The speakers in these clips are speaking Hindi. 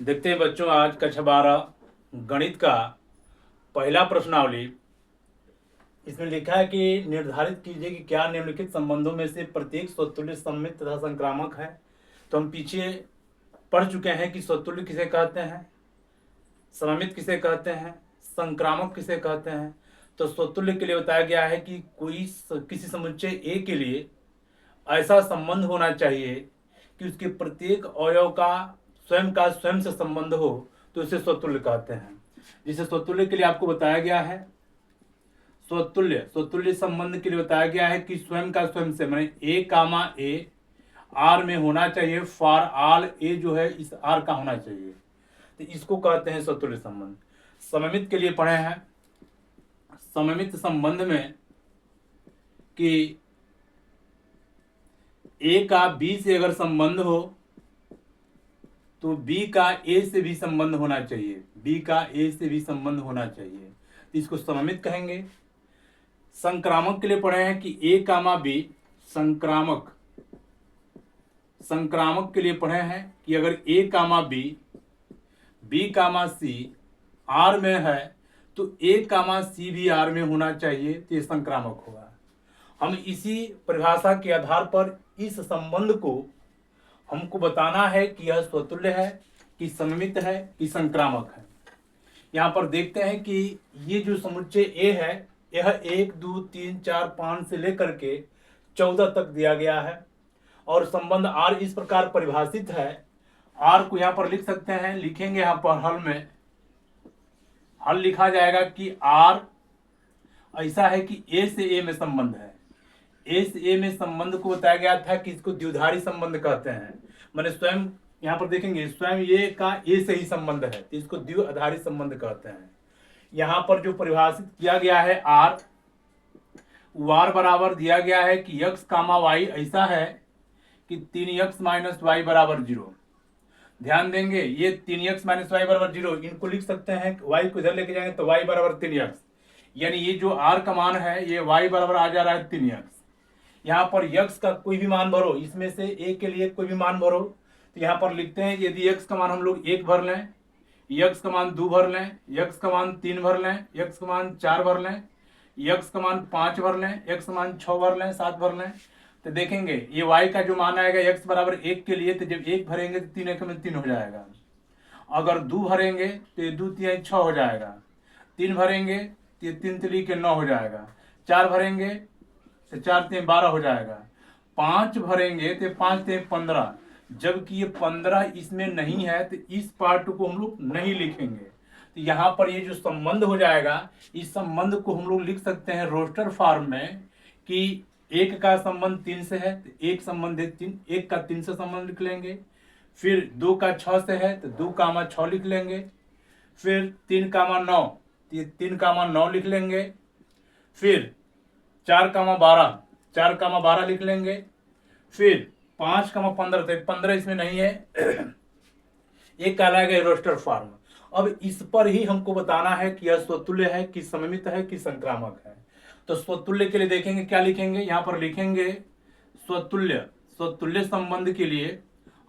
देखते हैं बच्चों, आज कक्षा 12 गणित का पहला प्रश्नावली। इसमें लिखा है कि निर्धारित कीजिए कि क्या निम्नलिखित संबंधों में से प्रत्येक स्वतुल्य सममित तथा संक्रामक है। तो हम पीछे पढ़ चुके हैं कि स्वतुल्य किसे कहते हैं, सममित किसे कहते हैं, संक्रामक किसे कहते हैं। तो स्वतुल्य के लिए बताया गया है कि किसी समुच्चय ए के लिए ऐसा संबंध होना चाहिए कि उसके प्रत्येक अवयव का स्वयं से संबंध हो, तो इसे स्वतुल्य कहते हैं। जिसे स्वतुल्य के लिए आपको बताया गया है, स्वतुल्य संबंध के लिए बताया गया है कि स्वयं का स्वयं से, माने ए कामा ए आर में होना चाहिए, फॉर ऑल ए जो है इस आर का होना चाहिए, तो इसको कहते हैं स्वतुल्य संबंध। सममित के लिए पढ़े हैं, सममित संबंध में कि ए का बी से अगर संबंध हो तो बी का ए से भी संबंध होना चाहिए, बी का ए से भी संबंध होना चाहिए, तो इसको सममित कहेंगे। संक्रामक के लिए पढ़े हैं कि ए कामा बी, संक्रामक के लिए पढ़े हैं कि अगर ए कामा B, B comma C R में है तो ए कामा सी भी आर में होना चाहिए, तो ये संक्रामक होगा। हम इसी परिभाषा के आधार पर इस संबंध को हमको बताना है कि यह स्वतुल्य है कि सममित है कि संक्रामक है। यहाँ पर देखते हैं कि ये जो समुच्चय ए है, यह 1 2 3 4 5 से लेकर के 14 तक दिया गया है और संबंध आर इस प्रकार परिभाषित है। आर को यहाँ पर लिख सकते हैं, लिखेंगे यहाँ पर हल में, हल लिखा जाएगा कि आर ऐसा है कि ए से ए में संबंध है। ए से ए में संबंध को बताया गया था कि इसको द्विधारी संबंध कहते हैं, माने स्वयं यहाँ पर देखेंगे स्वयं ये का ए से ही संबंध है, तो इसको द्विआधारी संबंध कहते हैं। यहाँ पर जो परिभाषित किया गया है आर, वार बराबर दिया गया है कि x कामा वाई ऐसा है कि 3x माइनस वाई बराबर 0। ध्यान देंगे ये 3x माइनस वाई बराबर 0, इनको लिख सकते हैं, y को इधर लेके जाएंगे तो y बराबर 3x, यानी ये जो r का मान है ये y बराबर आ जा रहा है 3x। यहाँ पर x का कोई भी मान भरो, इसमें से a के लिए कोई भी मान भरो, तो यहाँ पर लिखते हैं यदि x का मान हम लोग 1 भर लें, x का मान 2 भर लें, x का मान 3 भर लें, x का मान 4 भर लें, x का मान 5 भर लें, x का मान 6 भर लें, 7 भर लें, तो देखेंगे ये y का जो मान आएगा x बराबर 1 के लिए, तो जब 1 भरेंगे तो 3 1 में 3 हो जाएगा। अगर 2 भरेंगे तो ये 2 3 6 हो जाएगा, 3 भरेंगे तो ये 3 3 के 9 हो जाएगा, 4 भरेंगे तो 4 3 12 हो जाएगा, 5 भरेंगे तो 5 3 15, जबकि ये 15 इसमें नहीं है तो इस पार्ट को हम लोग नहीं लिखेंगे। तो यहाँ पर ये जो संबंध हो जाएगा, इस संबंध को हम लोग लिख सकते हैं रोस्टर फॉर्म में कि 1 का संबंध 3 से है तो 1 संबंध 3, 1 का 3 से संबंध लिख लेंगे, फिर 2 का 6 से है तो 2 कामा 6 लिख लेंगे, फिर 3 कामा 9 तो 3 कामा 9 लिख लेंगे, फिर 4 कामा 12 4 कामा 12 लिख लेंगे, फिर 5 कामा 15 तो 15 इसमें नहीं है, एक कहलाएगा रोस्टर फॉर्म। अब इस पर ही हमको बताना है कि यह स्वतुल्य है कि सममित है कि संक्रामक है। तो स्वतुल्य के लिए देखेंगे क्या लिखेंगे, यहाँ पर लिखेंगे स्वतुल्य संबंध के लिए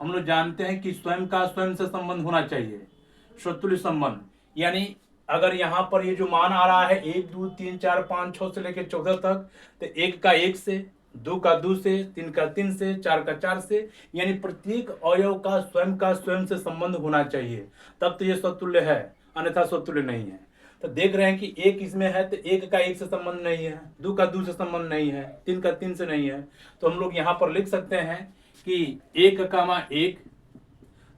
हम लोग जानते हैं कि स्वयं का स्वयं से संबंध होना चाहिए, स्वतुल्य संबंध। यानी अगर यहाँ पर ये जो मान आ रहा है 1 2 3 4 5 6 से लेकर 14 तक, तो 1 का 1 से, 2 का 2 से, 3 का 3 से, 4 का 4 से, यानी प्रत्येक अवयव का स्वयं से संबंध होना चाहिए, तब तो ये स्वतुल्य है, अन्यथा स्वतुल्य नहीं है। तो देख रहे हैं कि 1 इसमें है तो 1 का 1 से संबंध नहीं है, 2 का 2 से संबंध नहीं है, 3 का 3 से नहीं है, तो हम लोग यहाँ पर लिख सकते हैं कि 1 कामा 1,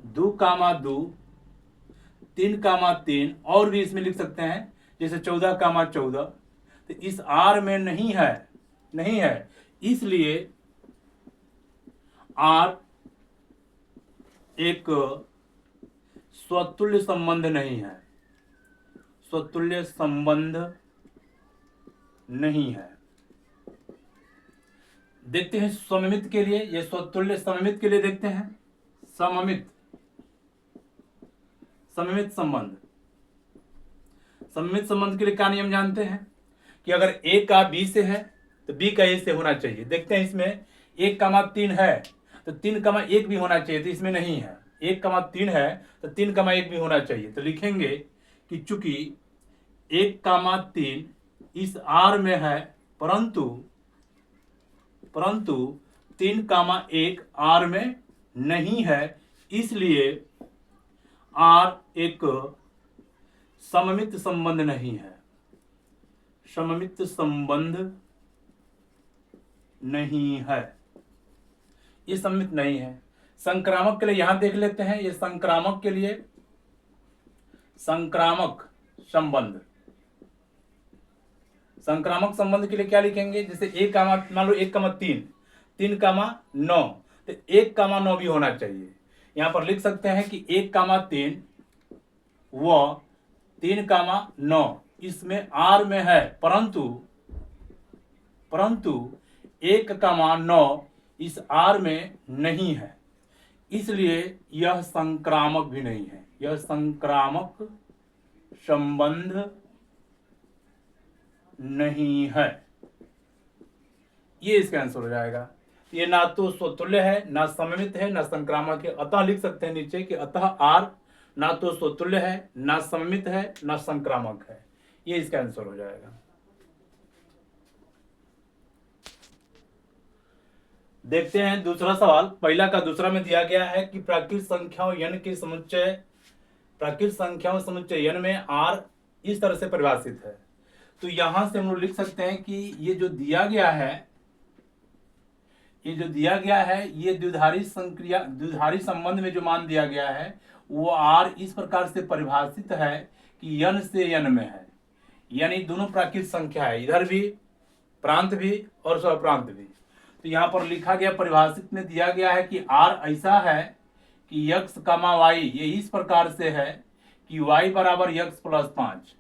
2 कामा 2, 3 कामा 3, और भी इसमें लिख सकते हैं जैसे 14 कामा 14, तो इस आर में नहीं है, इसलिए आर एक स्वतुल्य संबंध नहीं है, स्वतुल्य संबंध नहीं है। देखते हैं सममित के लिए, ये स्वतुल्य सममित के लिए देखते हैं। सममित संबंध के लिए क्या नियम जानते हैं कि अगर ए का बी से है तो बी का ए से होना चाहिए। देखते हैं इसमें 1 कामा 3 है तो 3 कामा 1 भी होना चाहिए, तो इसमें नहीं है, 1,3 है तो 3,1 भी होना चाहिए। तो लिखेंगे कि चूंकि 1,3 इस R में है परंतु 3,1 R में नहीं है, इसलिए R एक सममित संबंध नहीं है, सममित संबंध नहीं है, ये सममित नहीं है। संक्रामक के लिए यहां देख लेते हैं, ये संक्रामक के लिए संक्रामक संबंध, संक्रामक संबंध के लिए क्या लिखेंगे, जैसे मान लो 1,3 3,9 तो 1,9 भी होना चाहिए। यहां पर लिख सकते हैं कि 1,3 व 3,9 इसमें R में है परंतु 1,9 इस R में नहीं है, इसलिए यह संक्रामक भी नहीं है, यह संक्रामक संबंध नहीं है। ये इसका आंसर हो जाएगा। ये ना तो स्वतुल्य है, ना सममित है, ना संक्रामक है। अतः लिख सकते हैं नीचे कि अतः R ना तो स्वतुल्य है, ना सममित है, ना संक्रामक है। ये इसका आंसर हो जाएगा। देखते हैं दूसरा सवाल। पहला का दूसरा में दिया गया है कि प्राकृत संख्याओं n के समुच्चय, प्राकृत संख्याओं समुच्चय n में R इस तरह से परिभाषित है। तो यहां से हम लोग लिख सकते हैं कि ये जो दिया गया है, ये द्विधारी संक्रिया, द्विधारी संबंध में जो मान दिया गया है वो R इस प्रकार से परिभाषित है कि n से n में है, यानी दोनों प्राकृत संख्या है, इधर भी प्रांत भी और स्वप्रांत भी। तो यहाँ पर लिखा गया, परिभाषित में दिया गया है कि R ऐसा है कि x, y ये इस प्रकार से है कि y बराबर x प्लस 5।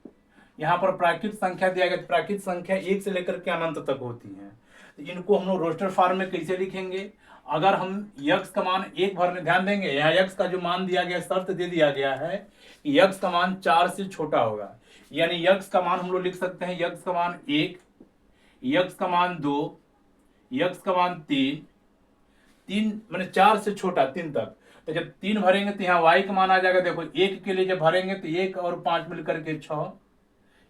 यहाँ पर प्राकृत संख्या दिया गया, प्राकृत संख्या 1 से लेकर के अनंत तक होती है। तो इनको हम लोग रोस्टर फॉर्म में कैसे लिखेंगे, अगर हम x का मान 1 भरने, ध्यान देंगे यहाँ x का जो मान दिया गया, शर्त दे दिया गया है कि x का मान 4 से छोटा होगा, यानी x का मान हम लोग लिख सकते हैं x का मान 1, x का मान 2, x का मान 3 मैंने 4 से छोटा 3 तक। तो जब 3 भरेंगे तो यहाँ y का मान आ जाएगा, देखो 1 के लिए जब भरेंगे तो 1 और 5 मिलकर के 6,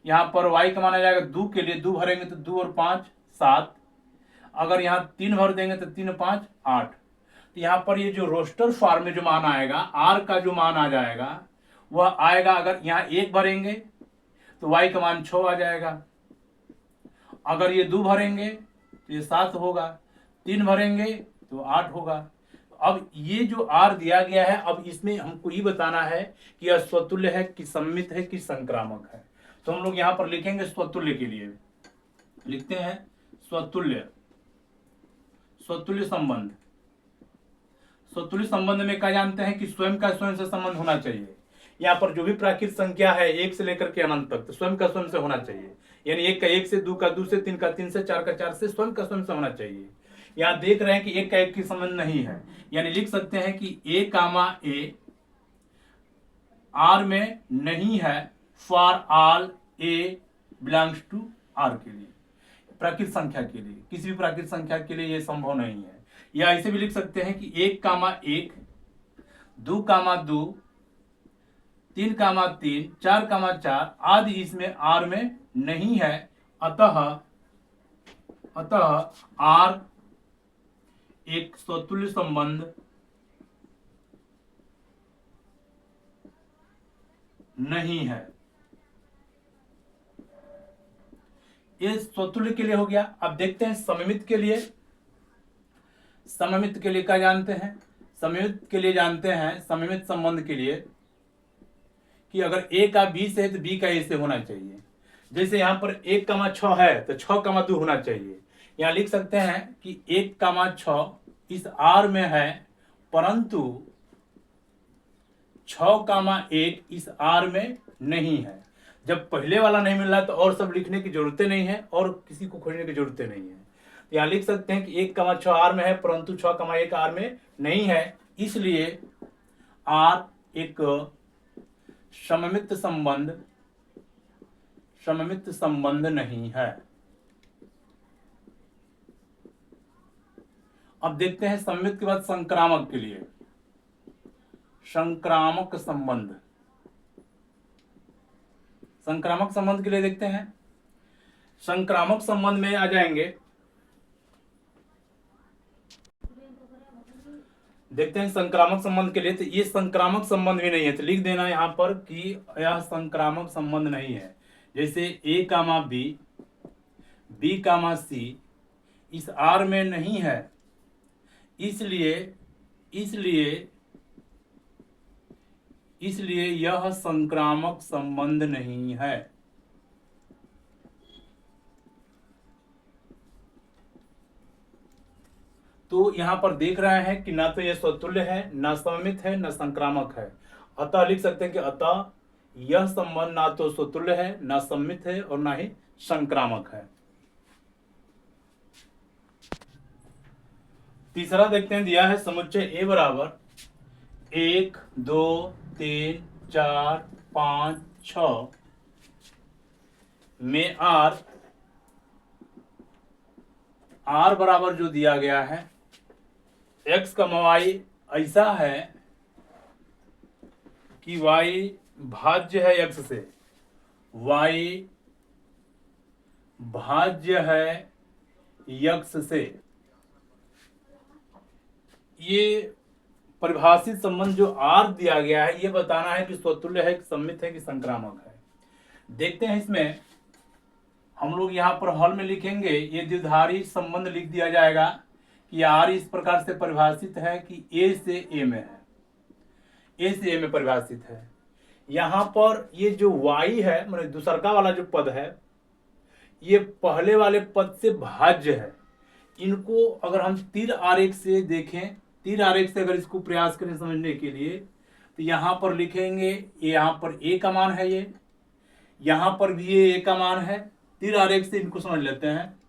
यहाँ पर y का मान आ जाएगा 2 के लिए, 2 भरेंगे तो 2 और 5 7, अगर यहाँ 3 भर देंगे तो 3 और 5 8। तो यहाँ पर ये जो रोस्टर फॉर्म में जो मान आएगा, R का जो मान आ जाएगा वह आएगा, अगर यहाँ 1 भरेंगे तो y का मान 6 आ जाएगा, अगर ये 2 भरेंगे तो ये 7 होगा, 3 भरेंगे तो 8 होगा। अब ये जो R दिया गया है, अब इसमें हमको ये बताना है कि यह स्वतुल्य है कि सममित है कि संक्रामक है। तो हम लोग यहाँ पर लिखेंगे स्वतुल्य के लिए, लिखते हैं स्वतुल्य, स्वतुल्य संबंध। स्वतुल्य संबंध में क्या जानते हैं कि स्वयं का स्वयं से संबंध होना चाहिए। यहाँ पर जो भी प्राकृत संख्या है 1 से लेकर के अनंत तक, तो स्वयं का स्वयं से होना चाहिए, यानी 1 का 1 से, 2 का 2 से, 3 का 3 से, 4 का 4 से, स्वयं का स्वयं से होना चाहिए। यहाँ देख रहे हैं कि 1 का 1 की संबंध नहीं है, यानी लिख सकते हैं कि a, R में नहीं है for all a belongs to R के लिए, प्राकृत संख्या के लिए, किसी भी प्राकृत संख्या के लिए यह संभव नहीं है। या ऐसे भी लिख सकते हैं कि 1, 1, 2, 2, 3, 3, 4, 4 आदि इसमें R में नहीं है, अतः R एक स्वतुल्य संबंध नहीं है। ये स्वतुल्य के लिए हो गया। अब देखते हैं सममित के लिए। सममित के लिए क्या जानते हैं, सममित के लिए जानते हैं, सममित संबंध के लिए कि अगर a का b से है तो b का a से होना चाहिए। जैसे यहाँ पर 1,6 है तो 6,2 होना चाहिए। यहाँ लिख सकते हैं कि 1,6 इस R में है परंतु 6,1 इस R में नहीं है। जब पहले वाला नहीं मिल रहा तो और सब लिखने की जरूरत नहीं है और किसी को खोजने की जरूरत नहीं है। तो यहाँ लिख सकते हैं कि 1,6 R में है परंतु 6,1 R में नहीं है, इसलिए R एक सममित संबंध नहीं है। अब देखते हैं सममित के बाद संक्रामक के लिए। संक्रामक संबंध। संक्रामक संबंध के लिए देखते हैं, संक्रामक संबंध में आ जाएंगे, देखते हैं संक्रामक संबंध के लिए। तो ये संक्रामक संबंध भी नहीं है, तो लिख देना यहां पर कि यह संक्रामक संबंध नहीं है। जैसे ए कामा बी, बी कामा सी इस आर में नहीं है, इसलिए इसलिए इसलिए यह संक्रामक संबंध नहीं है। तो यहां पर देख रहे हैं कि ना तो यह स्वतुल्य है, ना सममित है, ना संक्रामक है। अतः लिख सकते हैं कि अतः यह संबंध ना तो स्वतुल्य है, ना सममित है और ना ही संक्रामक है। तीसरा देखते हैं, दिया है समुच्चय ए बराबर 1 2 3 4 5 6 में आर बराबर जो दिया गया है x का y ऐसा है कि y भाज्य है x से, y भाज्य है x से। ये परिभाषित संबंध जो R दिया गया है, ये बताना है कि स्वतुल्य है, सममित है कि संक्रामक है। देखते हैं इसमें हम लोग यहाँ पर हल में लिखेंगे, ये द्विधारी संबंध लिख दिया जाएगा कि R इस प्रकार से परिभाषित है कि A से A में है, A से A में परिभाषित है। यहाँ पर ये जो Y है, मतलब दूसरका वाला जो पद है, ये पहले वाले पद से भाज्य है। इनको अगर हम तीर आरेख से देखें, तीर आरेख से अगर इसको प्रयास करें समझने के लिए, तो यहाँ पर लिखेंगे यहाँ पर A का मान है, ये यहाँ पर भी ये A का मान है। तीर आरेख से इनको समझ लेते हैं।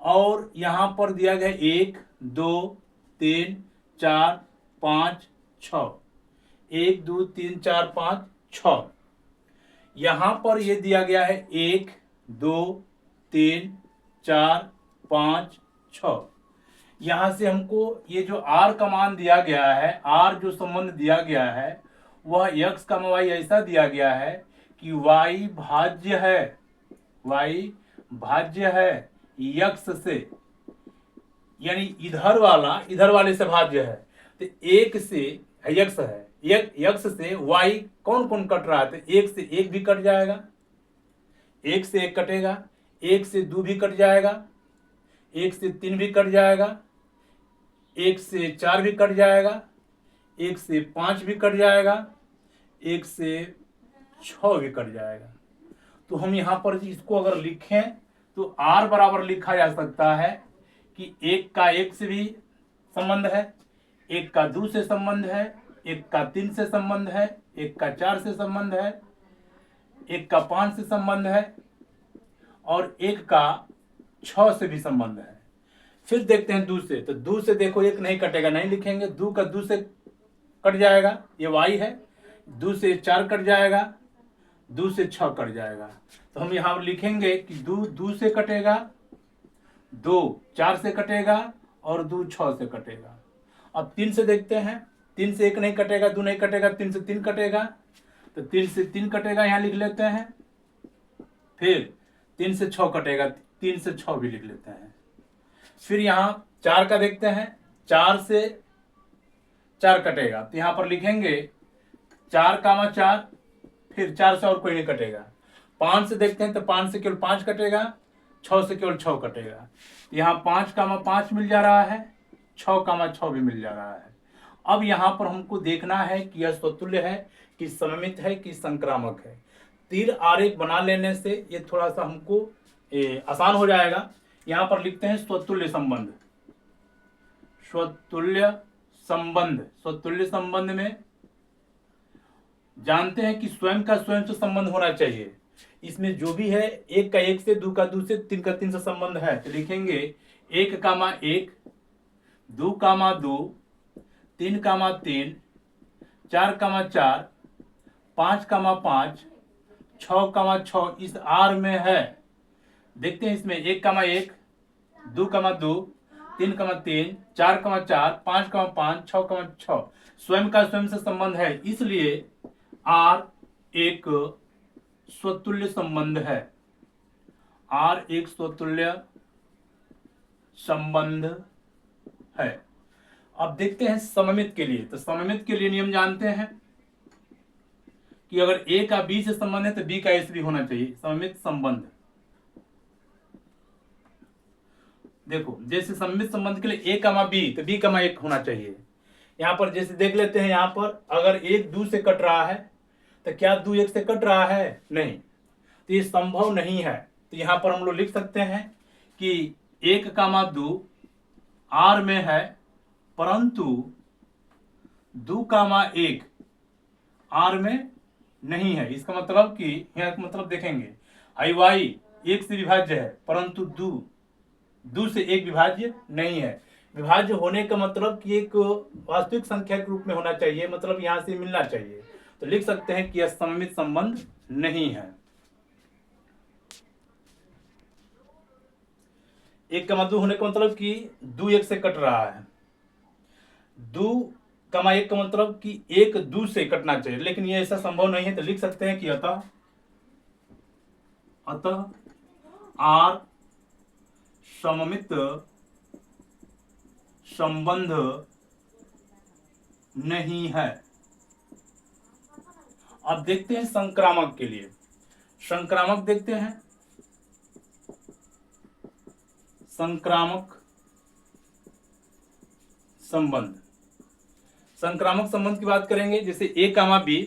और यहाँ पर दिया गया 1 2 3 4 5 6, 1 2 3 4 5 6। यहाँ पर ये दिया गया है 1 2 3 4 5 6। यहाँ से हमको ये जो R का मान दिया गया है, R जो संबंध दिया गया है, वह x का y ऐसा दिया गया है कि y भाज्य है, y भाज्य है x से, यानी इधर वाले से भाज्य है। तो एक से x है, x से y कौन कौन कट रहा है? तो एक से एक भी कट जाएगा, एक से एक कटेगा, एक से 2 भी कट जाएगा, एक से 3 भी कट जाएगा, एक से 4 भी कट जाएगा, एक से 5 भी कट जाएगा, एक से 6 भी कट जाएगा। तो हम यहाँ पर इसको अगर लिखें तो R बराबर लिखा जा सकता है कि 1 का 1 से भी संबंध है, 1 का 2 से संबंध है, 1 का 3 से संबंध है, 1 का 4 से संबंध है, 1 का 5 से संबंध है और 1 का 6 से भी संबंध है। फिर देखते हैं 2 से, तो 2 से देखो 1 नहीं कटेगा, नहीं लिखेंगे। 2 का 2 से कट जाएगा, ये y है। 2 से 4 कट जाएगा, 2 से 6 कट जाएगा। तो हम यहाँ लिखेंगे कि 2 से कटेगा, 2 4 से कटेगा और 2 6 से कटेगा। अब 3 से देखते हैं, 3 से 1 नहीं कटेगा, 2 नहीं कटेगा, 3 से 3 कटेगा, तो 3 से 3 कटेगा, यहाँ लिख लेते हैं। फिर 3 से 6 कटेगा, 3 से 6 भी लिख लेते हैं। फिर यहाँ 4 का देखते हैं, 4 से 4 कटेगा, तो यहाँ पर लिखेंगे 4 कामा 4, फिर 4 से और कोई नहीं कटेगा। 5 से देखते हैं, तो 5 से केवल 5 कटेगा, 6 से केवल 6 कटेगा। यहाँ 5 कामा 5 मिल जा रहा है, 6 कामा 6 भी मिल जा रहा है। अब यहाँ पर हमको देखना है कि यह स्वतुल्य है कि सममित है कि संक्रामक है। तीर आरेख बना लेने से ये थोड़ा सा हमको आसान हो जाएगा। यहाँ पर लिखते हैं स्वतुल्य संबंध। स्वतुल्य संबंध में जानते हैं कि स्वयं का स्वयं से संबंध होना चाहिए। इसमें जो भी है 1 का 1 से, 2 का 2 से, 3 का 3 से संबंध है, तो लिखेंगे 1 कामा 1, 2 कामा 2, 3 कामा 3, 4 कामा 4, 5 कामा 5, 6 कामा 6 इस R में है। देखते हैं इसमें 1 कामा 1, 2 कामा 2, 3,3, 4,4, 5,5, 6,6 स्वयं का स्वयं से संबंध है, इसलिए R एक स्वतुल्य संबंध है। R एक स्वतुल्य संबंध है। अब देखते हैं सममित के लिए। तो सममित के लिए नियम जानते हैं कि अगर A का B से संबंध है तो B का A से भी होना चाहिए, सममित संबंध। देखो जैसे सममित संबंध के लिए A, B तो B, एक होना चाहिए। यहां पर जैसे देख लेते हैं, यहां पर अगर एक 2 से कट रहा है तो क्या 2 1 से कट रहा है? नहीं, तो ये संभव नहीं है। तो यहां पर हम लोग लिख सकते हैं कि 1, 2 R में है, परंतु 2, 1 R में नहीं है। इसका मतलब कि यहाँ मतलब देखेंगे y 1 से विभाज्य है, परंतु 2 से 1 विभाज्य नहीं है। विभाज्य होने का मतलब कि एक वास्तविक संख्या के रूप में होना चाहिए, मतलब यहां से मिलना चाहिए। तो लिख सकते हैं कि यह सममित संबंध नहीं है। 1, 2 होने का मतलब कि 2 1 से कट रहा है। 2, 1 का मतलब कि 1 2 से कटना चाहिए, लेकिन ये ऐसा संभव नहीं है। तो लिख सकते हैं कि अतः R सममित संबंध नहीं है। अब देखते हैं संक्रामक के लिए। संक्रामक देखते हैं। संक्रामक संबंध, संक्रामक संबंध की बात करेंगे। जैसे A, B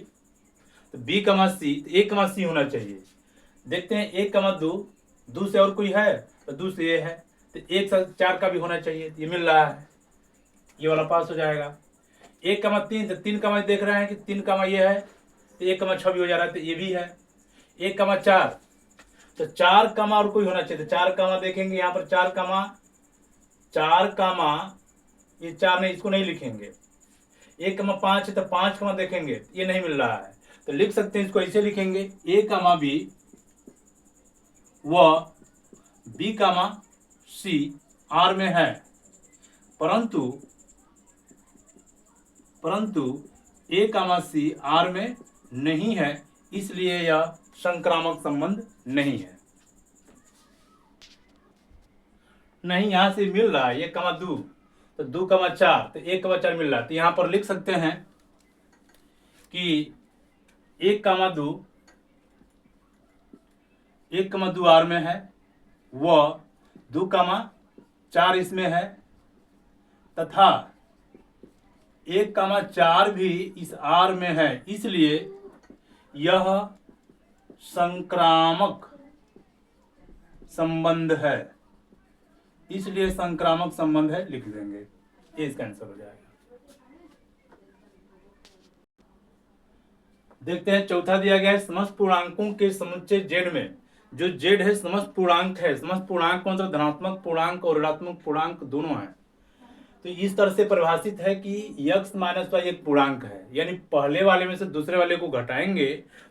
तो B, C तो A, C होना चाहिए। देखते हैं 1, 2 से और कोई है तो 2 से ये है, तो 1 से 4 का भी होना चाहिए। ये मिल रहा है, ये वाला पास हो जाएगा। 1, 3 तो 3, देख रहे हैं कि 3, ये है, तो 1, 6 भी हो जा रहा है, तो ये भी है। 1, 4 तो 4, और कोई होना चाहिए। तो 4, देखेंगे यहाँ पर 4, ये 4 नहीं, इसको नहीं लिखेंगे। 1, 5 है तो 5, देखेंगे, ये नहीं मिल रहा है। तो लिख सकते हैं, इसको ऐसे लिखेंगे A, B व B, C R में है, परंतु A, C R में नहीं है, इसलिए यह संक्रामक संबंध नहीं है। नहीं, यहां से मिल रहा है 1, 2 तो 2, 4 तो 1, 4 मिल रहा है। तो यहां पर लिख सकते हैं कि 1, 2 R में है व 2, 4 इसमें है, तथा 1, 4 भी इस R में है, इसलिए यह संक्रामक संबंध है। इसलिए संक्रामक संबंध है, लिख देंगे, ये इसका आंसर हो जाएगा। देखते हैं चौथा दिया गया है, समस्त पूर्णांकों के समुच्चय Z में, जो Z है समस्त पूर्णांक है। समस्त पूर्णांक मतलब धनात्मक पूर्णांक और ऋणात्मक पूर्णांक दोनों है। तो इस तरह से परिभाषित है कि x - y एक पूर्णांक है, यानी पहले वाले में से दूसरे वाले को घटाएंगे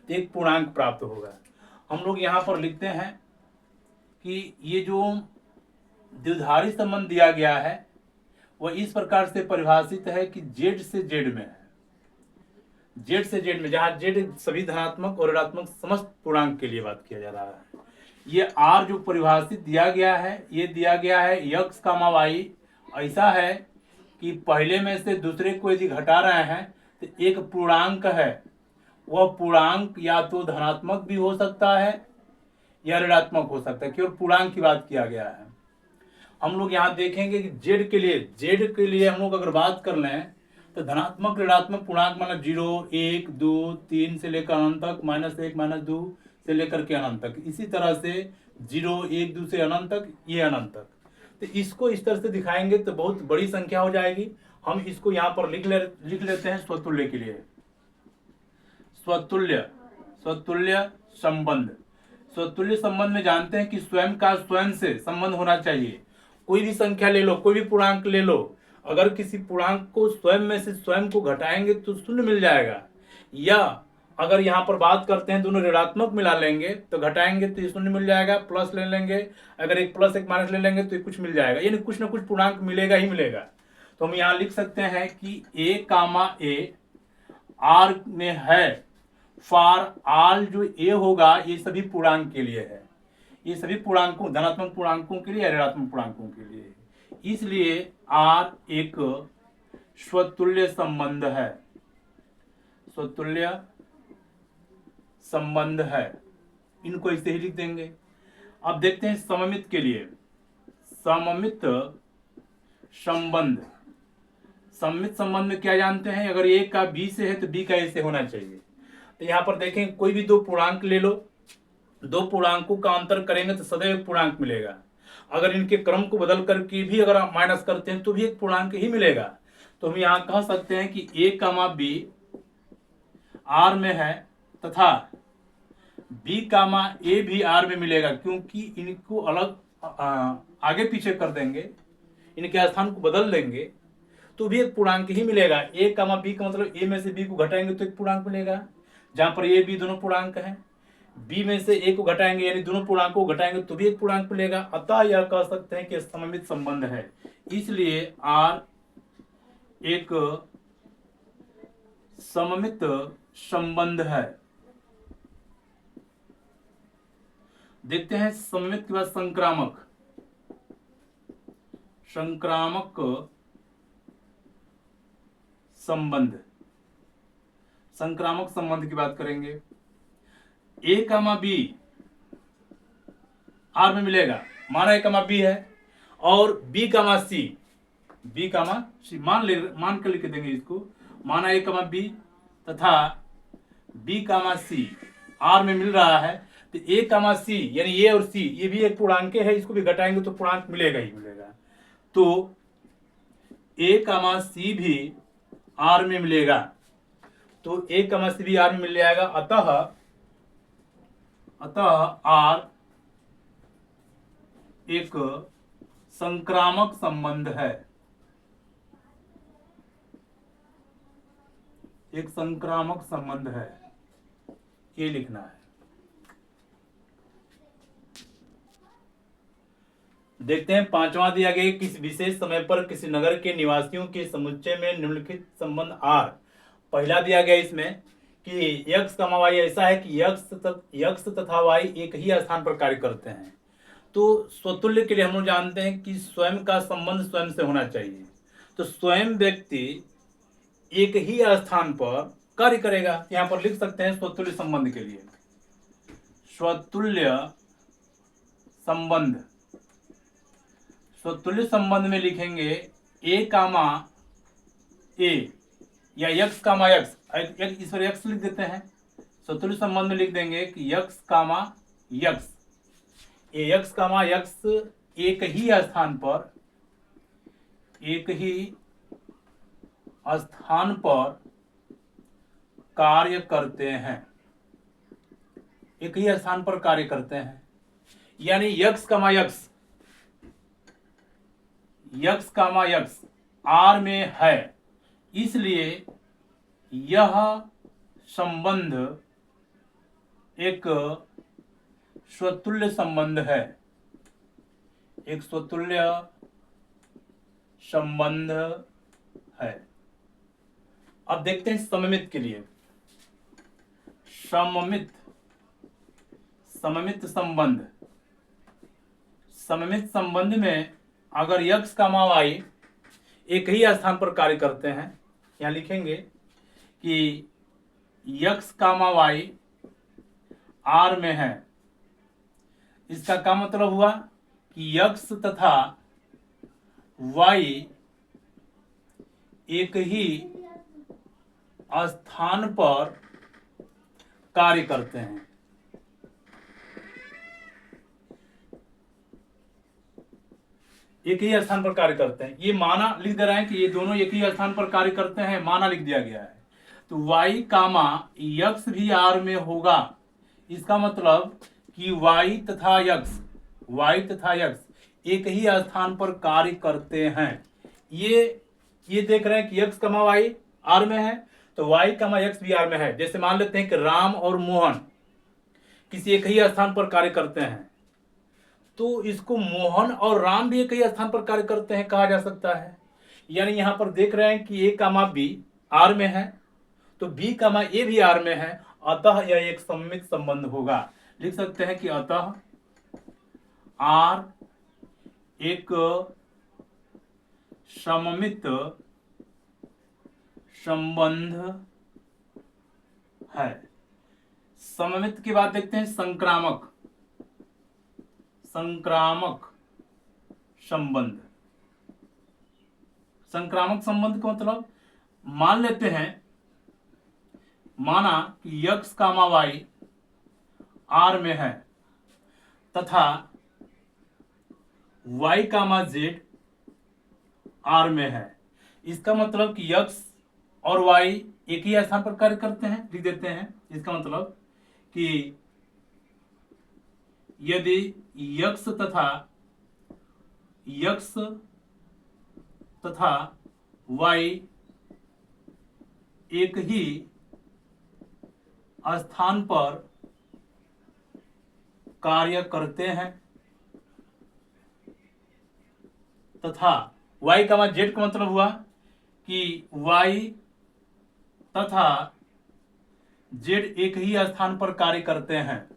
तो एक पूर्णांक प्राप्त होगा। हम लोग यहाँ पर लिखते हैं कि ये जो द्विधारी संबंध दिया गया है वह इस प्रकार से परिभाषित है कि Z से Z में है। Z से Z में, जहाँ Z सभी धनात्मक और ऋणात्मक समस्त पूर्णांक के लिए बात किया जा रहा है। ये R जो परिभाषित दिया गया है, ये दिया गया है x, y ऐसा है कि पहले में से दूसरे को यदि घटा रहे हैं तो एक पूर्णांक है, वह पूर्णांक या तो धनात्मक भी हो सकता है या ऋणात्मक हो सकता है, केवल पूर्णांक की बात किया गया है। हम लोग यहाँ देखेंगे कि Z के लिए हम लोग अगर बात कर लें तो धनात्मक ऋणात्मक पूर्णांक मतलब 0, 1, 2, 3 से लेकर अनंत तक, -1, -2 से लेकर के अनंत तक, इसी तरह से 0, 1, 2 से अनंत तक, ये अनंत तक। तो इसको इस तरह से दिखाएंगे तो बहुत बड़ी संख्या हो जाएगी। हम इसको यहाँ पर लिख लेते हैं स्वतुल्य के लिए। स्वतुल्य संबंध। स्वतुल्य संबंध में जानते हैं कि स्वयं का स्वयं से संबंध होना चाहिए। कोई भी संख्या ले लो, कोई भी पूर्णांक ले लो, अगर किसी पूर्णांक को स्वयं में से स्वयं को घटाएंगे तो शून्य मिल जाएगा, या अगर यहाँ पर बात करते हैं दोनों ऋणात्मक मिला लेंगे तो घटाएंगे तो ये शून्य मिल जाएगा, प्लस ले लेंगे, अगर एक प्लस एक माइनस ले लेंगे तो ये कुछ मिल जाएगा, यानी कुछ ना कुछ पूर्णांक मिलेगा ही मिलेगा। तो हम यहाँ लिख सकते हैं कि ए कामा ए आर में है फॉर आल, जो ए होगा ये सभी पूर्णांक के लिए है, ये सभी पूर्णांकों धनात्मक पूर्णांकों के लिए या ऋणात्मक पूर्णांकों के लिए है। इसलिए आर एक स्वतुल्य संबंध है, स्वतुल्य संबंध है, इनको इसे ही लिख देंगे। अब देखते हैं सममित के लिए, सममित संबंध। सममित संबंध में क्या जानते हैं, अगर ए का बी से है तो बी का ए से होना चाहिए। तो यहाँ पर देखें कोई भी दो पूर्णांक ले लो, दो पूर्णांकों का अंतर करेंगे तो सदैव एक पूर्णांक मिलेगा, अगर इनके क्रम को बदल करके भी अगर आप माइनस करते हैं तो भी एक पूर्णांक ही मिलेगा। तो हम यहाँ कह सकते हैं कि ए कामा बी आर में है तथा बी कामा ए भी आर में मिलेगा, क्योंकि इनको अलग आगे पीछे कर देंगे, इनके स्थान को बदल देंगे तो भी एक पूर्णांक ही मिलेगा। ए कामा बी का मतलब ए में से बी को घटाएंगे तो एक पूर्णांक मिलेगा, जहां पर ए बी दोनों पूर्णांक हैं। बी में से ए को घटाएंगे यानी दोनों पूर्णांकों को घटाएंगे तो भी एक पूर्णांक मिलेगा। अतः यह कह सकते हैं कि सममित संबंध है, इसलिए आर एक सममित संबंध है। देखते हैं सममित के बाद संक्रामक, संक्रामक संबंध। संक्रामक संबंध की बात करेंगे, ए कामा बी आर में मिलेगा, माना ए कामा बी है, और बी कामा सी, बी कामा सी मान कर लिख देंगे इसको, माना ए कामा बी तथा बी कामा सी आर में मिल रहा है, तो ए कामा सी यानी ए और सी ये भी एक पूर्णांक है, इसको भी घटाएंगे तो पूर्णांक मिलेगा ही मिलेगा। तो ए कामा सी भी आर में मिलेगा, तो ए कामा सी भी आर में मिल जाएगा। अतः आर एक संक्रामक संबंध है, एक संक्रामक संबंध है, ये लिखना है। देखते हैं पांचवा दिया गया, किसी विशेष समय पर किसी नगर के निवासियों के समुच्चय में निम्नलिखित संबंध आर। पहला दिया गया इसमें कि यक्स कमा वाई ऐसा है कि यक्स तथा वाई एक ही स्थान पर कार्य करते हैं। तो स्वतुल्य के लिए हम लोग जानते हैं कि स्वयं का संबंध स्वयं से होना चाहिए, तो स्वयं व्यक्ति एक ही स्थान पर कार्य करेगा। यहाँ पर लिख सकते हैं स्वतुल्य संबंध के लिए, स्वतुल्य संबंध। स्वतुल्य संबंध में लिखेंगे ए कामा ए या यक्स कामा यक्स, इस पर यक्स लिख देते हैं। स्वतुल्य संबंध में लिख देंगे कि यक्स कामा यक्स, ए यक्स कामा यक्स एक ही स्थान पर, एक ही स्थान पर कार्य करते हैं, एक ही स्थान पर कार्य करते हैं। यानी x comma x, x comma x R में है, इसलिए यह संबंध एक स्वतुल्य संबंध है, एक स्वतुल्य संबंध है। अब देखते हैं सममित के लिए, सममित संबंध। सममित संबंध में अगर यक्स कामा वाई एक ही स्थान पर कार्य करते हैं, यहाँ लिखेंगे कि यक्स कामा वाई आर में है, इसका क्या मतलब हुआ कि यक्स तथा वाई एक ही स्थान पर कार्य करते हैं। एक ही स्थान पर कार्य करते हैं, ये माना लिख दे रहे हैं कि ये दोनों एक ही स्थान पर कार्य करते हैं, माना लिख दिया गया है। तो y कामा यक्स भी आर में होगा, इसका मतलब कि y तथा यक्स एक ही स्थान पर कार्य करते हैं। ये देख रहे हैं कि यक्स कामा y आर में है, तो y कमा x भी r में है। जैसे मान लेते हैं कि राम और मोहन किसी एक ही स्थान पर कार्य करते हैं, तो इसको मोहन और राम भी एक ही स्थान पर कार्य करते हैं कहा जा सकता है। यानी यहां पर देख रहे हैं कि a कमा b r में है, तो b कमा a भी r में है, अतः यह एक सममित संबंध होगा। लिख सकते हैं कि अतः r एक सममित संबंध है। सममित की बात देखते हैं, संक्रामक संबंध। संक्रामक संबंध का मतलब मान लेते हैं, माना कि x कामा y r में है तथा y कामा z r में है। इसका मतलब कि x और y एक ही स्थान पर कार्य करते हैं। लिख देते हैं, इसका मतलब कि यदि x तथा y एक ही स्थान पर कार्य करते हैं तथा y का z का मतलब हुआ कि y तथा z एक ही स्थान पर कार्य करते हैं।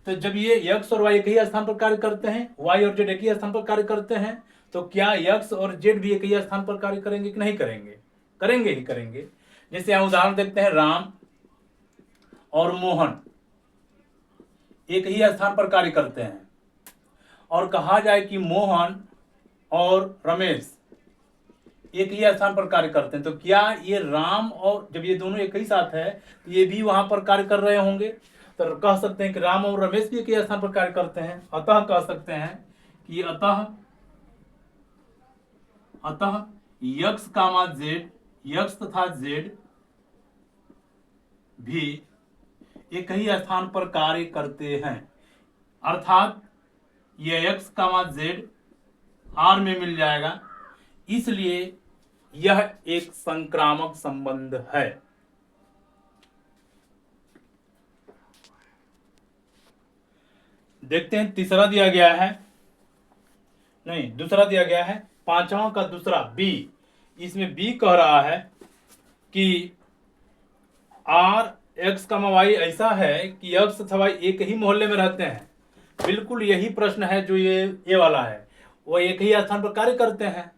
तो जब ये x और y एक ही स्थान पर कार्य करते हैं, y और z एक ही स्थान पर कार्य करते हैं, तो क्या x और z भी एक ही स्थान पर कार्य करेंगे कि नहीं करेंगे? करेंगे ही करेंगे। जैसे यहाँ उदाहरण देखते हैं, राम और मोहन एक ही स्थान पर कार्य करते हैं, और कहा जाए कि मोहन और रमेश एक ही स्थान पर कार्य करते हैं, तो क्या ये राम और जब ये दोनों एक ही साथ है तो ये भी वहां पर कार्य कर रहे होंगे? तो कह सकते हैं कि राम और रमेश भी एक ही स्थान पर कार्य करते हैं। अतः कह सकते हैं कि अतः x कामा z, x तथा z भी एक ही स्थान पर कार्य करते हैं, अर्थात ये x कामा z r में मिल जाएगा। इसलिए यह एक संक्रामक संबंध है। देखते हैं, तीसरा दिया गया है, नहीं दूसरा दिया गया है, पांचवा का दूसरा b। इसमें b कह रहा है कि r x कमा y ऐसा है कि x तथा y एक ही मोहल्ले में रहते हैं। बिल्कुल यही प्रश्न है जो ये वाला है, वो एक ही स्थान पर कार्य करते हैं।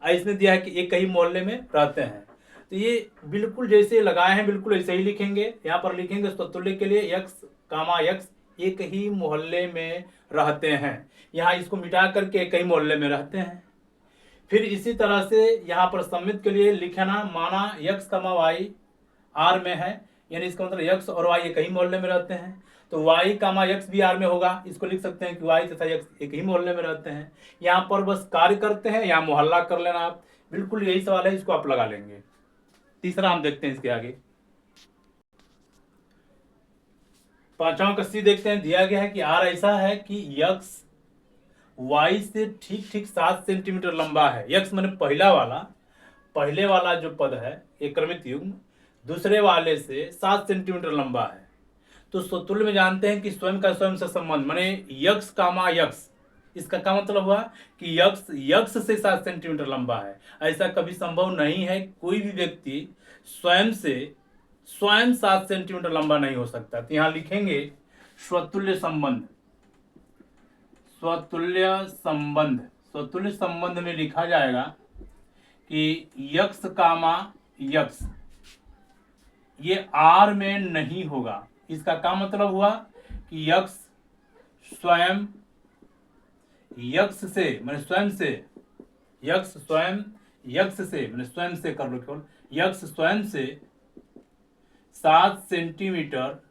इसने दिया है कि एक ही मोहल्ले में रहते हैं, तो ये बिल्कुल जैसे लगाए हैं बिल्कुल ऐसे ही लिखेंगे। यहाँ पर लिखेंगे स्वतुल्य के लिए x कामा x एक ही मोहल्ले में रहते हैं, यहाँ इसको मिटा करके एक ही मोहल्ले में रहते हैं। फिर इसी तरह से यहाँ पर सममित के लिए लिखना, माना x कामा y r में है, यानी इसका मतलब x और y एक ही मोहल्ले में रहते हैं, तो y कामा x भी r में होगा। इसको लिख सकते हैं कि y तथा x एक ही मोहल्ले में रहते हैं। यहाँ पर बस कार्य करते हैं, यहाँ मोहल्ला कर लेना आप, बिल्कुल यही सवाल है, इसको आप लगा लेंगे। तीसरा हम देखते हैं इसके आगे, पांचवा का सी देखते हैं। दिया गया है कि r ऐसा है कि x y से ठीक ठीक 7 सेंटीमीटर लंबा है। x माने पहले वाला जो पद है एक क्रमित युग्म, दूसरे वाले से 7 सेंटीमीटर लंबा है। तो स्वतुल्य में जानते हैं कि स्वयं का स्वयं से संबंध, माने x कामा x, इसका क्या मतलब हुआ कि x से 7 सेंटीमीटर लंबा है। ऐसा कभी संभव नहीं है, कोई भी व्यक्ति स्वयं 7 सेंटीमीटर लंबा नहीं हो सकता। तो यहाँ लिखेंगे स्वतुल्य संबंध में लिखा जाएगा कि x कामा x ये r में नहीं होगा। इसका क्या मतलब हुआ कि x स्वयं x से मैंने स्वयं से मैंने स्वयं से कर लो, केवल x स्वयं से 7 सेंटीमीटर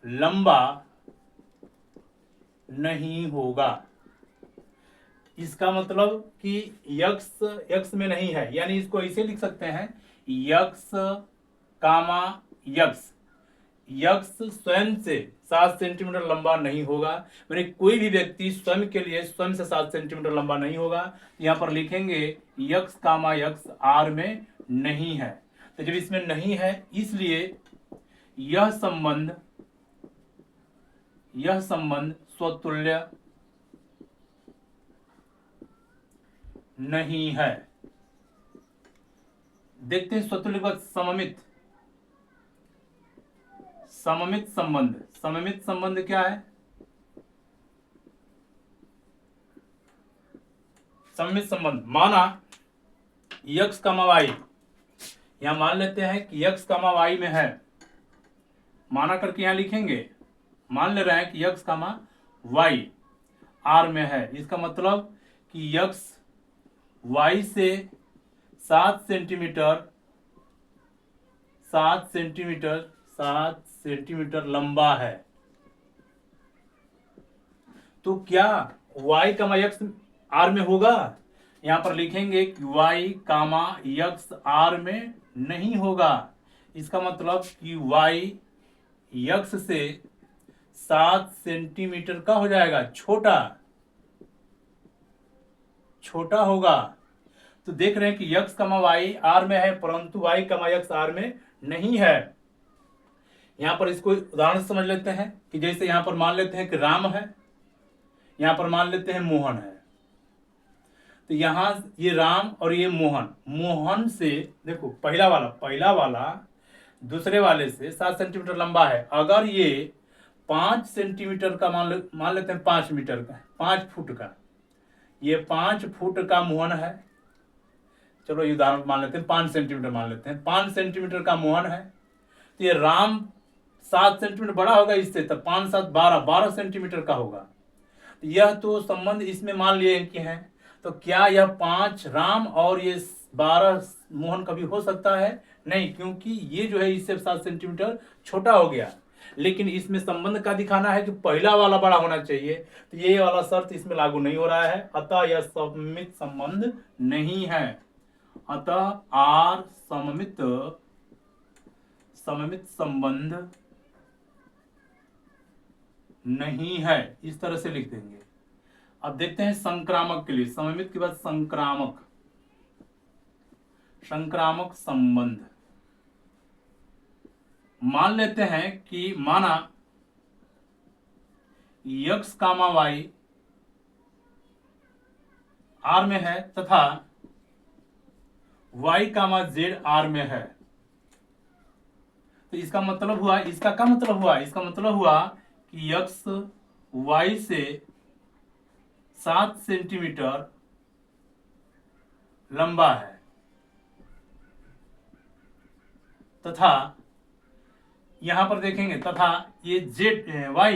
लंबा नहीं होगा। इसका मतलब कि x में नहीं है, यानी इसको ऐसे लिख सकते हैं x कामा x स्वयं से 7 सेंटीमीटर लंबा नहीं होगा, मैंने कोई भी व्यक्ति स्वयं के लिए स्वयं से 7 सेंटीमीटर लंबा नहीं होगा। यहाँ पर लिखेंगे x कामा x r में नहीं है। तो जब इसमें नहीं है इसलिए यह संबंध स्वतुल्य नहीं है। देखते हैं स्वतुल्य का सममित संबंध क्या है? सममित संबंध माना x, y, यहां मान लेते हैं कि x, y में है, माना करके यहां लिखेंगे, मान ले रहे हैं कि x, y r में है। इसका मतलब कि x y से 7 सेंटीमीटर लंबा है। तो क्या y, x r में होगा? यहां पर लिखेंगे कि y, x r में नहीं होगा। इसका मतलब कि y x से 7 सेंटीमीटर का हो जाएगा, छोटा होगा। तो देख रहे हैं कि x, y r में है, परंतु y, x r में नहीं है। यहां पर इसको उदाहरण से समझ लेते हैं कि जैसे यहां पर मान लेते हैं कि राम है, यहां पर मान लेते हैं मोहन है। तो यहां ये राम और ये मोहन से देखो पहला वाला दूसरे वाले से 7 सेंटीमीटर लंबा है। अगर ये 5 सेंटीमीटर का मान लेते हैं 5 मीटर का, 5 फुट का, ये 5 फुट का मोहन है। चलो ये उदाहरण मान लेते हैं 5 सेंटीमीटर मान लेते हैं, 5 सेंटीमीटर का मोहन है। तो ये राम 7 सेंटीमीटर बड़ा होगा इससे, तो 5 7 12 सेंटीमीटर का होगा। यह तो संबंध इसमें मान लिए कि है। तो क्या यह 5 राम और ये 12 मोहन कभी हो सकता है? नहीं, क्योंकि ये जो है इससे 7 सेंटीमीटर छोटा हो गया। लेकिन इसमें संबंध का दिखाना है कि पहला वाला बड़ा होना चाहिए, तो ये वाला शर्त इसमें लागू नहीं हो रहा है, अतः यह सममित संबंध नहीं है। अतः आर सममित संबंध नहीं है, इस तरह से लिख देंगे। अब देखते हैं संक्रामक के लिए, सममित के बाद संक्रामक संबंध। मान लेते हैं कि माना x, y r में है तथा y, z r में है। तो इसका मतलब हुआ कि x y से 7 सेंटीमीटर लंबा है तथा यहां पर देखेंगे तथा ये y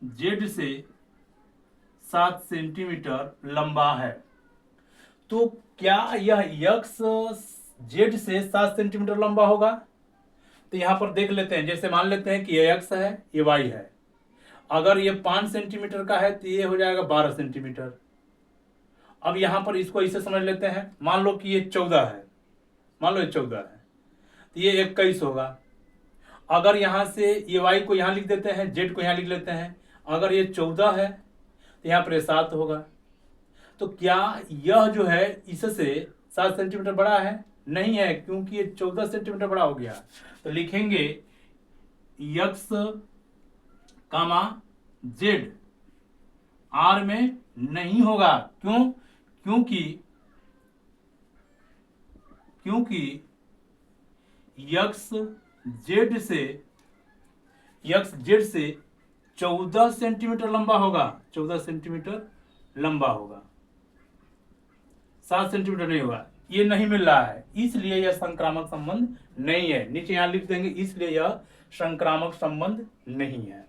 z से 7 सेंटीमीटर लंबा है। तो क्या यह x z से 7 सेंटीमीटर लंबा होगा? तो यहां पर देख लेते हैं, जैसे मान लेते हैं कि ये x है, ये y है। अगर ये 5 सेंटीमीटर का है तो ये हो जाएगा 12 सेंटीमीटर। अब यहां पर इसको इसे समझ लेते हैं, मान लो कि ये 14 है, तो ये 21 होगा। अगर यहां से ये y को यहां लिख देते हैं, z को यहां लिख लेते हैं, अगर ये 14 है तो यहां पर ये 7 होगा। तो क्या यह जो है इससे 7 सेंटीमीटर बड़ा है? नहीं है, क्योंकि ये 14 सेंटीमीटर बड़ा हो गया। तो लिखेंगे x, z r में नहीं होगा। क्यों? क्योंकि x z से 14 सेंटीमीटर लंबा होगा, 7 सेंटीमीटर नहीं होगा। ये नहीं मिल रहा है, इसलिए यह संक्रामक संबंध नहीं है। नीचे यहां लिख देंगे, इसलिए यह संक्रामक संबंध नहीं है।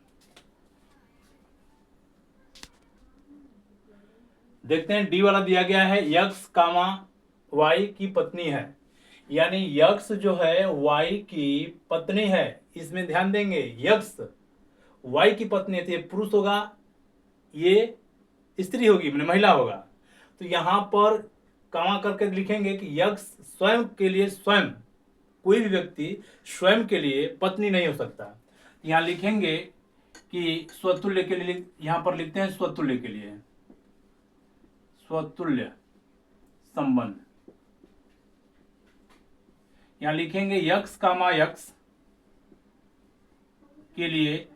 देखते हैं डी वाला दिया गया है, x, y की पत्नी है, यानी x जो है y की पत्नी है। इसमें ध्यान देंगे, x y की पत्नी है तो ये पुरुष होगा, ये स्त्री होगी, मैंने महिला होगा। तो यहां पर कामा करके लिखेंगे कि x स्वयं के लिए, कोई भी व्यक्ति स्वयं के लिए पत्नी नहीं हो सकता। यहां लिखेंगे कि स्वतुल्य के लिए, यहां पर लिखते हैं स्वतुल्य के लिए, स्वतुल्य संबंध। यहां लिखेंगे यक्स कामा यक्स के लिए,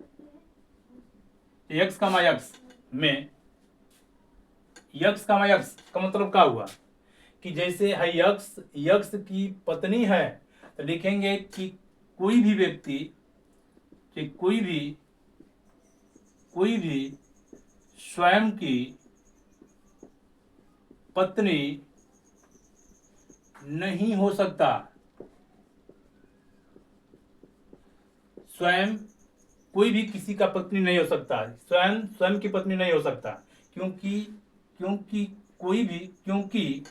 यक्स कामा यक्स में यक्स कामा यक्स का मतलब क्या हुआ कि जैसे है यक्स यक्स की पत्नी है, तो लिखेंगे कि कोई भी व्यक्ति, कि कोई भी स्वयं की पत्नी नहीं हो सकता, स्वयं कोई भी किसी का पत्नी नहीं हो सकता, स्वयं की पत्नी नहीं हो सकता, क्योंकि क्योंकि कोई भी क्योंकि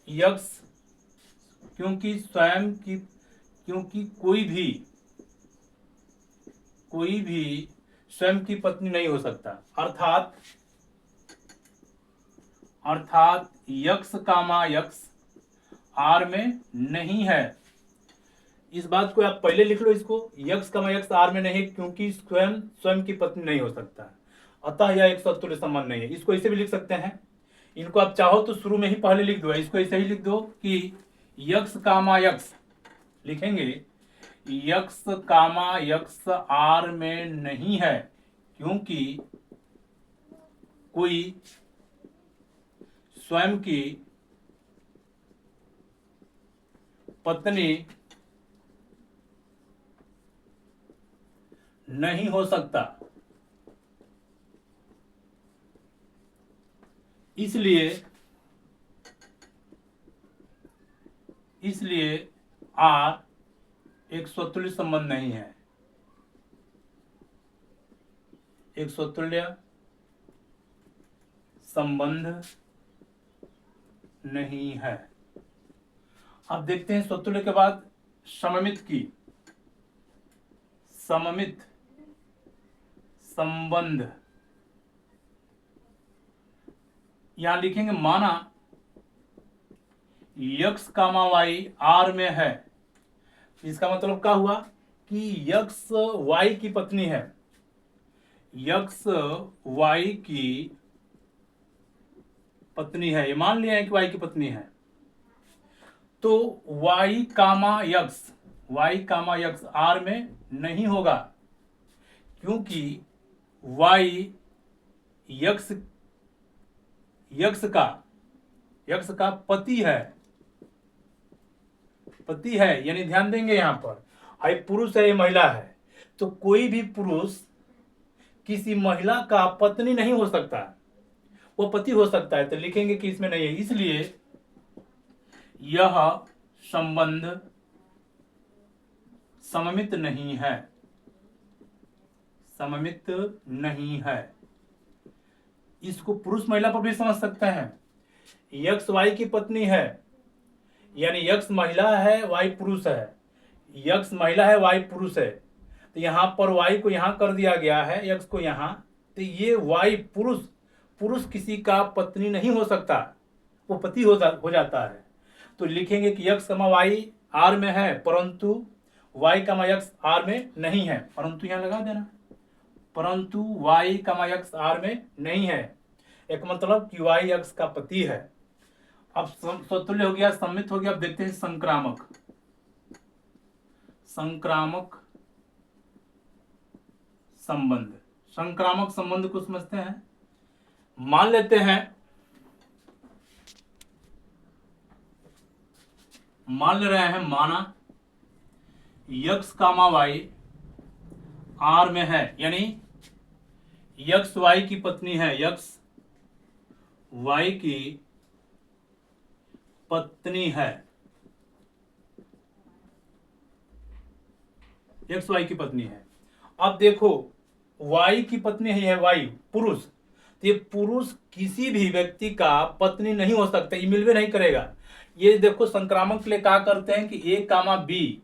यक्स क्योंकि स्वयं की क्योंकि कोई भी स्वयं की पत्नी नहीं हो सकता, अर्थात यक्स कामा यक्स आर में नहीं है। इस बात को आप पहले लिख लो, इसको यक्स कामा यक्स आर में नहीं है क्योंकि स्वयं की पत्नी नहीं हो सकता, अतः यह एक सत्तुल्य संबंध नहीं है। इसको ऐसे भी लिख सकते हैं, इनको आप चाहो तो शुरू में ही पहले लिख दो, इसको ऐसे ही लिख दो कि यक्स कामा यक्स, लिखेंगे यक्स कामा यक्स आर में नहीं है क्योंकि कोई स्वयं की पत्नी नहीं हो सकता, इसलिए आर एक स्वतुल्य संबंध नहीं है, एक स्वतुल्य संबंध नहीं है। अब देखते हैं स्वतुल्य के बाद सममित संबंध। यहां लिखेंगे माना यक्स कामा वाई आर में है, इसका मतलब क्या हुआ कि यक्स वाई की पत्नी है, यक्स वाई की पत्नी है, ये मान लिया है कि वाई की पत्नी है, तो वाई कामा यक्स आर में नहीं होगा क्योंकि वाई यक्स का पति है, यानी ध्यान देंगे यहां पर हाई पुरुष है, ये महिला है, तो कोई भी पुरुष किसी महिला का पत्नी नहीं हो सकता, वो पति हो सकता है, तो लिखेंगे कि इसमें नहीं है, इसलिए यह संबंध सममित नहीं है। इसको पुरुष महिला पर भी समझ सकते हैं, यक्स वाई की पत्नी है, यानी यक्स महिला है वाई पुरुष है, यक्स महिला है वाई पुरुष है, तो यहां पर वाई को यहां कर दिया गया है, यक्स को यहां, तो ये वाई पुरुष किसी का पत्नी नहीं हो सकता, वो पति हो जाता है, तो लिखेंगे कि यक्स कमा वाई आर में है परंतु वाई कमा यक्स आर में नहीं है, परंतु यहां लगा देना, परंतु वाई कमा यक्स आर में नहीं है, एक मतलब कि वाई यक्स का पति है। अब स्वतुल्य हो गया, सम्मित हो गया। अब देखते हैं संक्रामक संबंध को समझते हैं। मान लेते हैं, मान ले रहे हैं, माना यक्स कामा वाई आर में है, यानी यक्स वाई की पत्नी है, यक्स वाई की पत्नी है, यक्स वाई की पत्नी है। अब देखो वाई की पत्नी है वाई पुरुष, तो ये पुरुष किसी भी व्यक्ति का पत्नी नहीं हो सकता, ये मिलवे नहीं करेगा। ये देखो संक्रामक के लिए क्या करते हैं कि ए कामा बी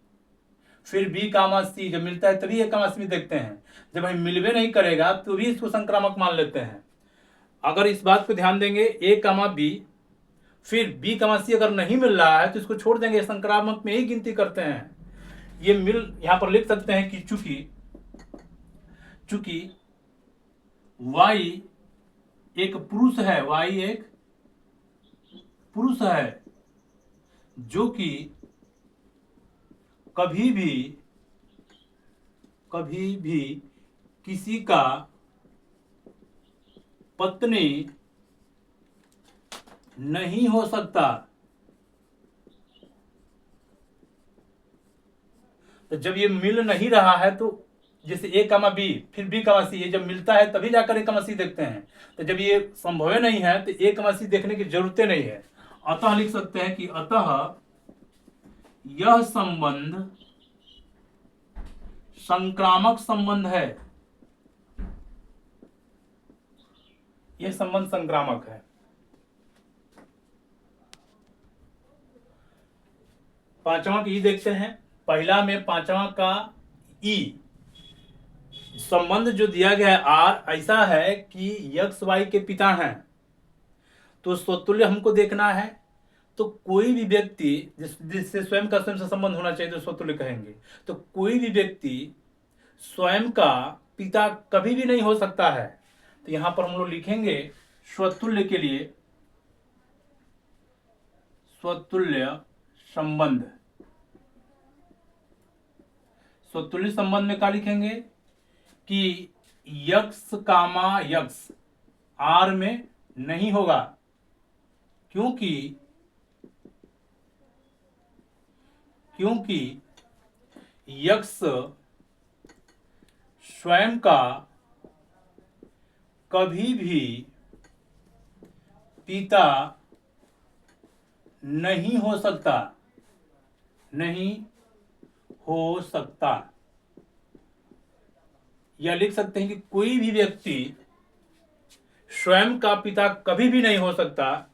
फिर बी कामा सी, जब मिलता है तभी ए कामा सी देखते हैं, जब हम मिलवे नहीं करेगा तो भी इसको संक्रामक मान लेते हैं। अगर इस बात को ध्यान देंगे, ए कामा बी फिर बी कामा सी अगर नहीं मिल रहा है तो इसको छोड़ देंगे, संक्रामक में ही गिनती करते हैं। ये यहां पर लिख सकते हैं कि चूंकि वाई एक पुरुष है, वाई एक पुरुष है जो कि कभी भी किसी का पत्नी नहीं हो सकता। तो जब ये मिल नहीं रहा है तो जैसे ए कामा बी फिर बी कामा सी, ये जब मिलता है तभी जाकर ए कामा सी देखते हैं। तो जब ये संभव नहीं है तो ए कामा सी देखने की जरूरत नहीं है। अतः लिख सकते हैं कि अतः यह संबंध संक्रामक संबंध है। यह संबंध संक्रामक है। पांचवा की देखते हैं। पहला में पांचवा का ई संबंध जो दिया गया है आर ऐसा है कि यक्स वाई के पिता हैं। तो स्वतुल्य हमको देखना है। तो कोई भी व्यक्ति जिससे स्वयं का स्वयं से संबंध होना चाहिए तो स्वतुल्य कहेंगे। तो कोई भी व्यक्ति स्वयं का पिता कभी भी नहीं हो सकता है। तो यहां पर हम लोग लिखेंगे स्वतुल्य के लिए स्वतुल्य संबंध। स्वतुल्य संबंध में क्या लिखेंगे कि यक्स कामा यक्स आर में नहीं होगा, क्योंकि यक्स स्वयं का कभी भी पिता नहीं हो सकता। या लिख सकते हैं कि कोई भी व्यक्ति स्वयं का पिता कभी भी नहीं हो सकता,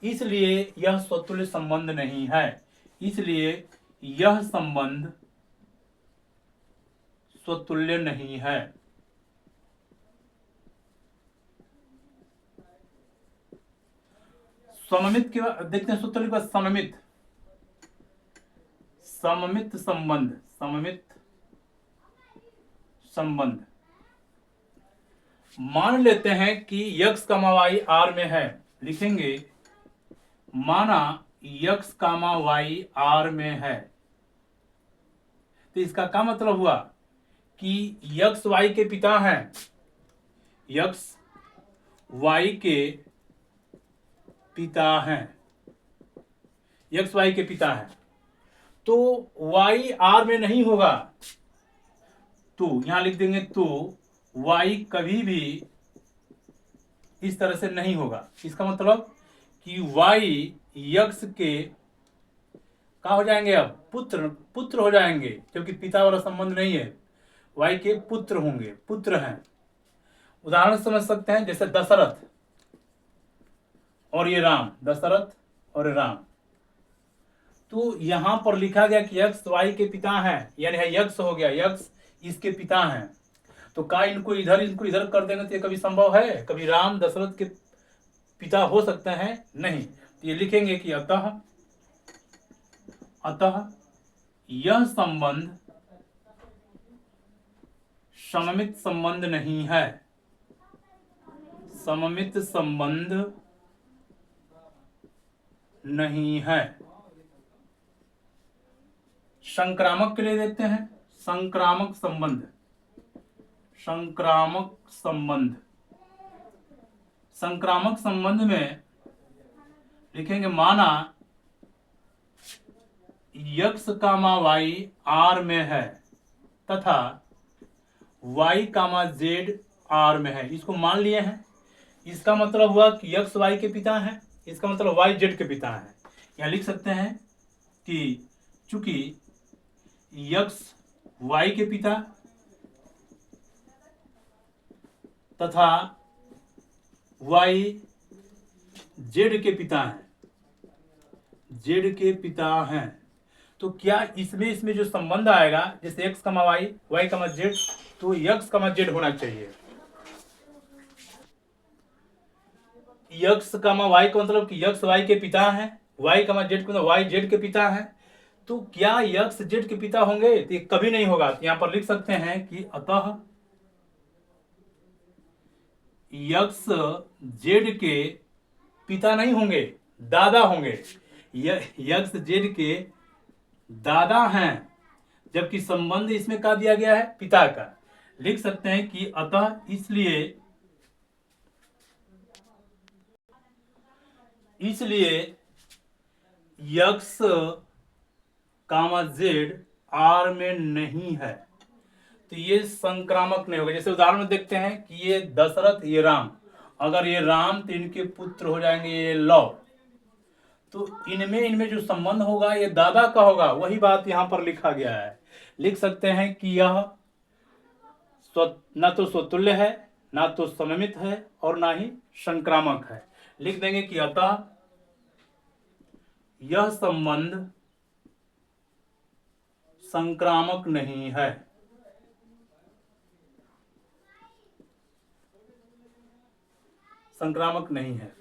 इसलिए यह स्वतुल्य संबंध नहीं है। इसलिए यह संबंध स्वतुल्य नहीं है। सममित के बाद देखते हैं सूत्र के बाद सममित संबंध। मान लेते हैं कि यक्स कामा वाई आर में है। लिखेंगे माना यक्स कामा वाई आर में है। तो इसका क्या मतलब हुआ कि यक्स वाई के पिता हैं। यक्स वाई के पिता हैं। यक्स वाई के पिता हैं। तो वाई आर में नहीं होगा। तो यहां लिख देंगे तो वाई कभी भी इस तरह से नहीं होगा। इसका मतलब कि वाई यक्स के क्या हो जाएंगे, अब पुत्र हो जाएंगे, क्योंकि पिता वाला संबंध नहीं है। वाई के पुत्र होंगे, पुत्र हैं। उदाहरण समझ सकते हैं जैसे दशरथ और ये राम, दशरथ और राम। तो यहां पर लिखा गया कि यक्स वाई के पिता हैं, यानी है यक्स हो गया, यक्स इसके पिता हैं। तो का इनको इधर कर देंगे तो ये कभी संभव है? कभी राम दशरथ के पिता हो सकते हैं? नहीं। तो ये लिखेंगे कि अतः यह संबंध सममित संबंध नहीं है। सममित संबंध नहीं है। संक्रामक के लिए देखते हैं संक्रामक संबंध। संक्रामक संबंध में लिखेंगे माना यक्स कामा वाई आर में है तथा वाई कामा जेड आर में है। इसको मान लिए हैं। इसका मतलब हुआ कि यक्स वाई के पिता हैं, इसका मतलब वाई जेड के पिता हैं। यहां लिख सकते हैं कि चूंकि यक्स वाई के पिता तथा वाई जेड के पिता हैं, तो क्या इसमें जो संबंध आएगा जैसे एक्स कमा वाई कमा जेड, तो यक्स कमा जेड होना चाहिए। यक्स कमा वाई का मतलब कि यक्स वाई के पिता हैं, वाई कमा जेड का मतलब वाई जेड के पिता हैं। तो क्या यक्स जेड के पिता होंगे? तो ये कभी नहीं होगा। तो यहां पर लिख सकते हैं कि अतः यक्स जेड के पिता नहीं होंगे, दादा होंगे। यक्स जेड के दादा हैं। जबकि संबंध इसमें क्या दिया गया है, पिता का। लिख सकते हैं कि अतः इसलिए यक्स कामा जेड आर में नहीं है, तो ये संक्रामक नहीं होगा। जैसे उदाहरण में देखते हैं कि ये दशरथ, ये राम, अगर ये राम तो इनके पुत्र हो जाएंगे ये लव, तो इनमें जो संबंध होगा ये दादा का होगा। वही बात यहां पर लिखा गया है। लिख सकते हैं कि यह ना तो स्वतुल्य है, ना तो सममित है, और ना ही संक्रामक है। लिख देंगे कि अतः यह संबंध संक्रामक नहीं है। संक्रामक नहीं है।